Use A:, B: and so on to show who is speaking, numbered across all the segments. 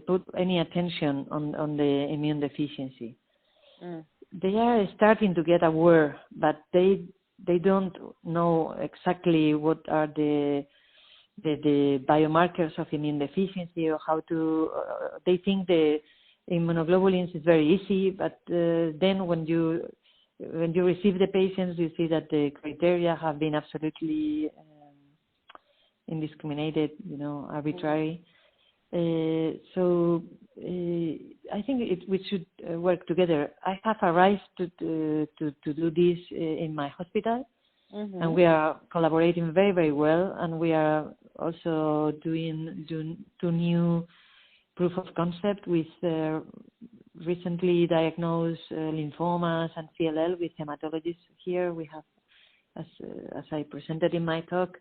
A: put any attention on the immune deficiency. They are starting to get aware, but they don't know exactly what are the biomarkers of immune deficiency or how to. They think the immunoglobulins is very easy, but then when you receive the patients, you see that the criteria have been absolutely indiscriminated, arbitrary. So I think we should work together. I have a right to do this in my hospital, and we are collaborating very, very well. And we are also doing two new proof of concept with recently diagnosed lymphomas and CLL with hematologists here. We have, as I presented in my talk,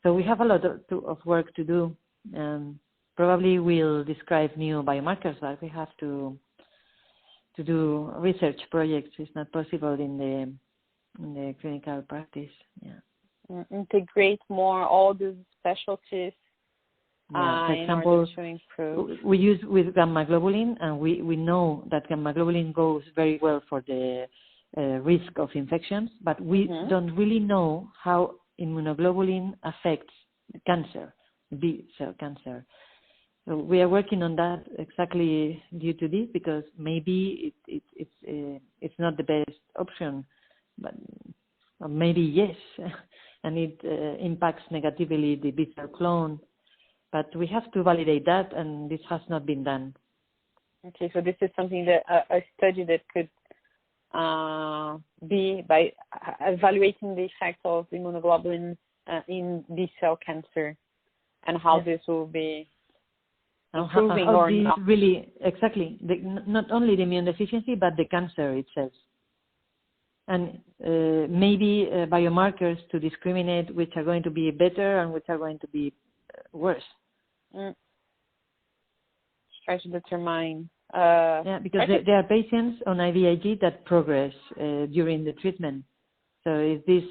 A: so we have a lot of work to do. Probably we'll describe new biomarkers, but we have to do research projects. It's not possible in the clinical practice. Yeah.
B: Integrate more all these specialties.
A: For example, we use with gamma globulin, and we know that gamma globulin goes very well for the risk of infections, but we don't really know how immunoglobulin affects cancer, B cell cancer. So we are working on that exactly due to this, because maybe it's not the best option, but or maybe yes, and it impacts negatively the B cell clone. But we have to validate that, and this has not been done.
B: Okay, so this is something that a study that could be by evaluating the effect of immunoglobulins in B cell cancer, and how this will be improving
A: how
B: or
A: this
B: not.
A: Really, exactly. Not only the immune deficiency, but the cancer itself. And maybe biomarkers to discriminate which are going to be better and which are going to be worse.
B: Try to determine.
A: Because there are patients on IVIG that progress during the treatment. So is this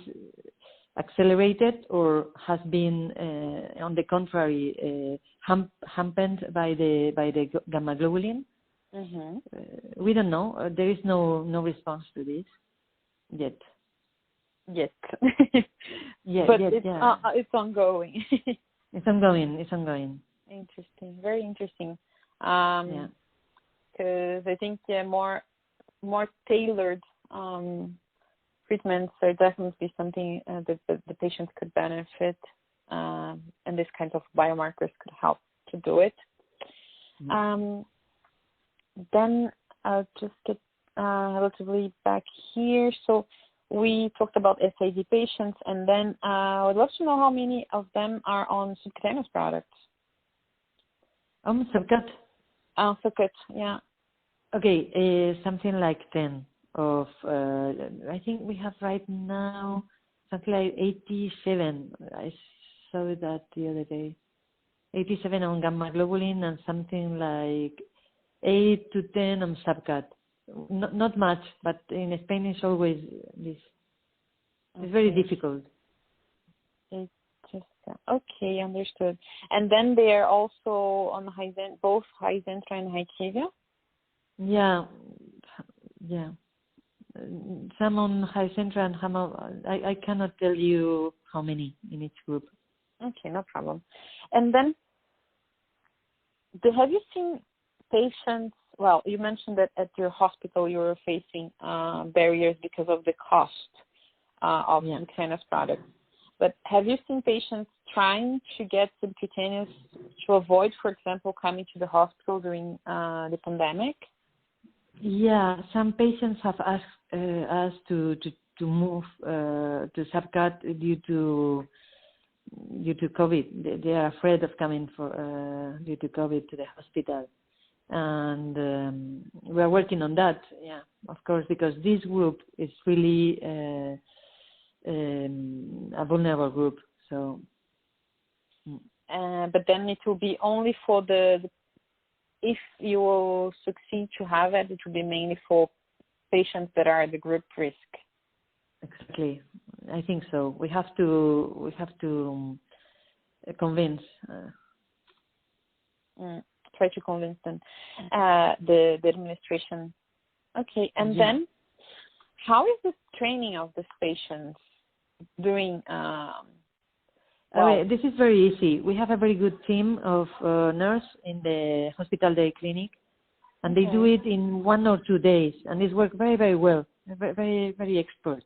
A: accelerated or has been, on the contrary, hampered by the gamma globulin? We don't know. There is no response to this yet.
B: Yes.
A: But
B: it's ongoing.
A: It's ongoing.
B: Interesting. Very interesting. Because I think more tailored treatments are definitely something that the patients could benefit, and this kind of biomarkers could help to do it. Then I'll just get relatively back here. So we talked about SID patients, and then I would love to know how many of them are on subcutaneous products.
A: Subcut.
B: Subcut, yeah.
A: Okay, something like 10 of, I think we have right now something like 87. I saw that the other day. 87 on gamma globulin and something like 8 to 10 on subcut. Not much, but in Spain it's always this. It's very difficult.
B: Okay, understood. And then they are also on both Hizentra and Hytavia?
A: Yeah. Some on Hizentra and some I cannot tell you how many in each group.
B: Okay, no problem. And then, have you seen patients? Well, you mentioned that at your hospital you were facing barriers because of the cost of subcutaneous products. But have you seen patients trying to get subcutaneous to avoid, for example, coming to the hospital during the pandemic?
A: Yeah, some patients have asked us to move to subcut due to COVID. They are afraid of coming due to COVID to the hospital. And we are working on that, of course, because this group is really a vulnerable group. So,
B: but then it will be only for if you will succeed to have it, it will be mainly for patients that are at the group risk.
A: Exactly, I think so. We have to convince.
B: try to convince them, the administration. Okay, and then how is the training of these patients during?
A: This is very easy. We have a very good team of nurse in the hospital day clinic, and they do it in 1 or 2 days, and it works very, very well. Very, very, very expert.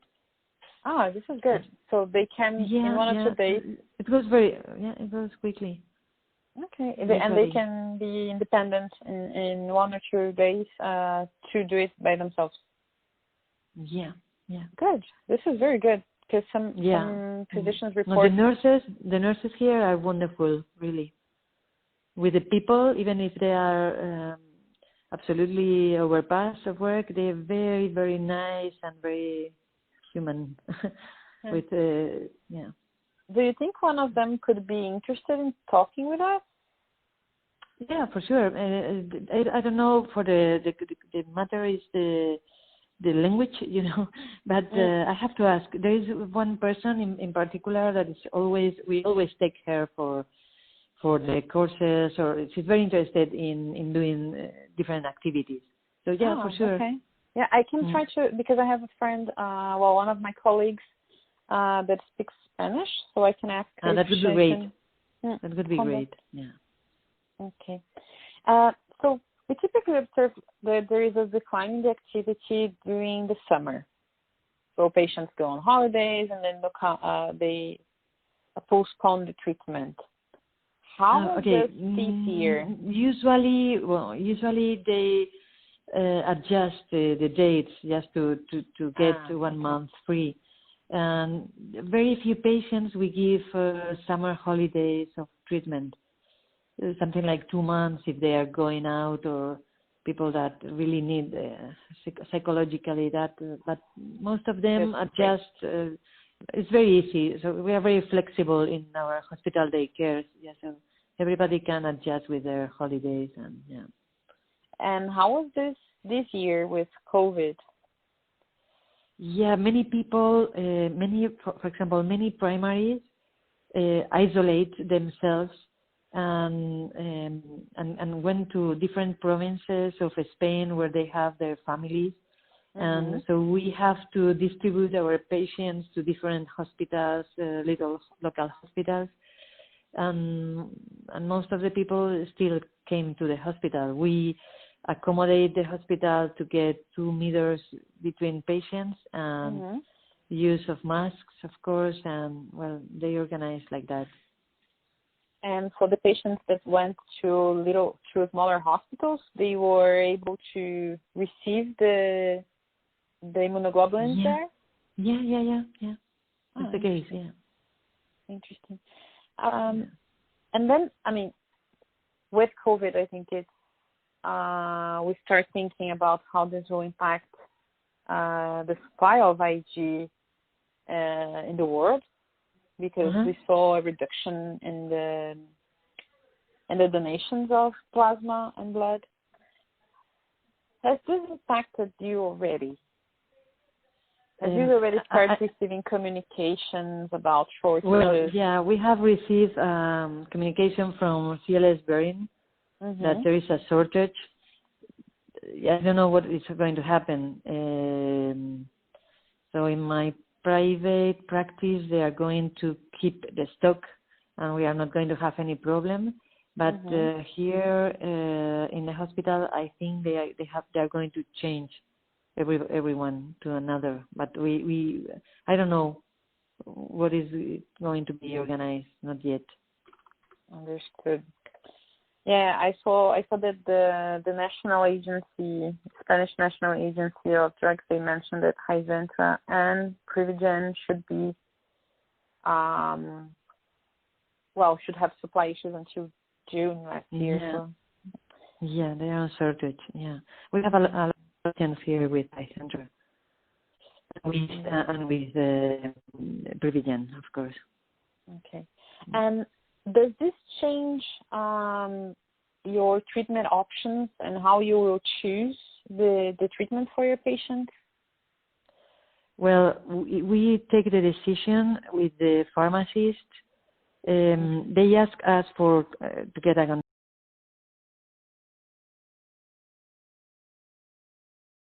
B: Ah, this is good. So they can in 1 or 2 days.
A: It goes it goes quickly.
B: Okay, and they can be independent in 1 or 2 days to do it by themselves.
A: Yeah.
B: Good. This is very good because some physicians report.
A: No, the nurses here are wonderful, really. With the people, even if they are absolutely overpassed of work, they are very, very nice and very human.
B: Do you think one of them could be interested in talking with us?
A: Yeah, for sure. I don't know. For the matter is the language, But I have to ask. There is one person in particular that is we always take her for the courses, or she's very interested in doing different activities. So for sure.
B: Okay. Yeah, I can try to, because I have a friend, one of my colleagues that speaks Spanish, so I can ask her.
A: That would be great. That would be great. Yeah.
B: Okay. So we typically observe that there is a decline in the activity during the summer. So patients go on holidays and then they postpone the treatment. How does this year? Usually
A: they adjust the dates just to get 1 month free. And very few patients we give summer holidays of treatment, something like 2 months if they are going out, or people that really need psychologically that. But most of them adjust. It's very easy. So we are very flexible in our hospital day care. Yeah, so everybody can adjust with their holidays and
B: And how was this year with COVID?
A: Yeah, many people, for example, many primaries isolate themselves and went to different provinces of Spain where they have their families. And so we have to distribute our patients to different hospitals, little local hospitals. And most of the people still came to the hospital. We accommodate the hospital to get 2 meters between patients and use of masks, of course, and they organize like that.
B: And for the patients that went to smaller hospitals, they were able to receive the immunoglobulins there?
A: Yeah. That's the case, yeah.
B: Interesting. And then, with COVID, I think it's we start thinking about how this will impact the supply of IG in the world, because we saw a reduction in the donations of plasma and blood. Has this impacted you already? Have you already started receiving communications about shortages?
A: Well, we have received communication from CLS Behring that there is a shortage. I don't know what is going to happen. So in my private practice, they are going to keep the stock, and we are not going to have any problem. But here in the hospital, I think they are going to change everyone to another. But I don't know what is going to be organized, not yet.
B: Understood. Yeah, I saw that the national agency, Spanish National Agency of Drugs, they mentioned that Hizentra and Privigen should be, should have supply issues until June next year. So.
A: Yeah, they are on shortage. Yeah, we have a lot of patients here with Hizentra, and with Privigen, of course.
B: Okay, and does this change your treatment options and how you will choose the treatment for your patients?
A: Well, we take the decision with the pharmacist. They ask us to get a